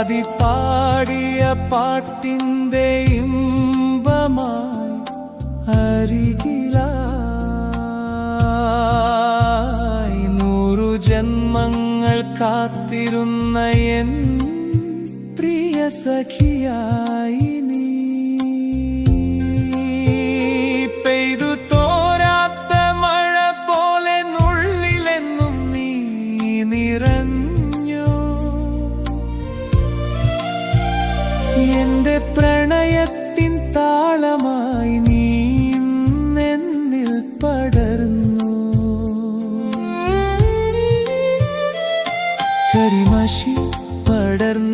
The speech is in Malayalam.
പാടിയ പാട്ടിൻ്റെ ഇമ്പമായി അരികിലായി 100 ജന്മങ്ങൾ കാത്തിരുന്ന എൻ പ്രിയ സഖിയായി നീ. പെയ്തു തോരാത്ത മഴ പോലെ ഉള്ളിലെന്നും നീ നിറഞ്ഞോ. എന്റെ പ്രണയത്തിൻ താളമായി നീ എന്നിൽ പടർന്നു. കരിമഷി പടർന്നു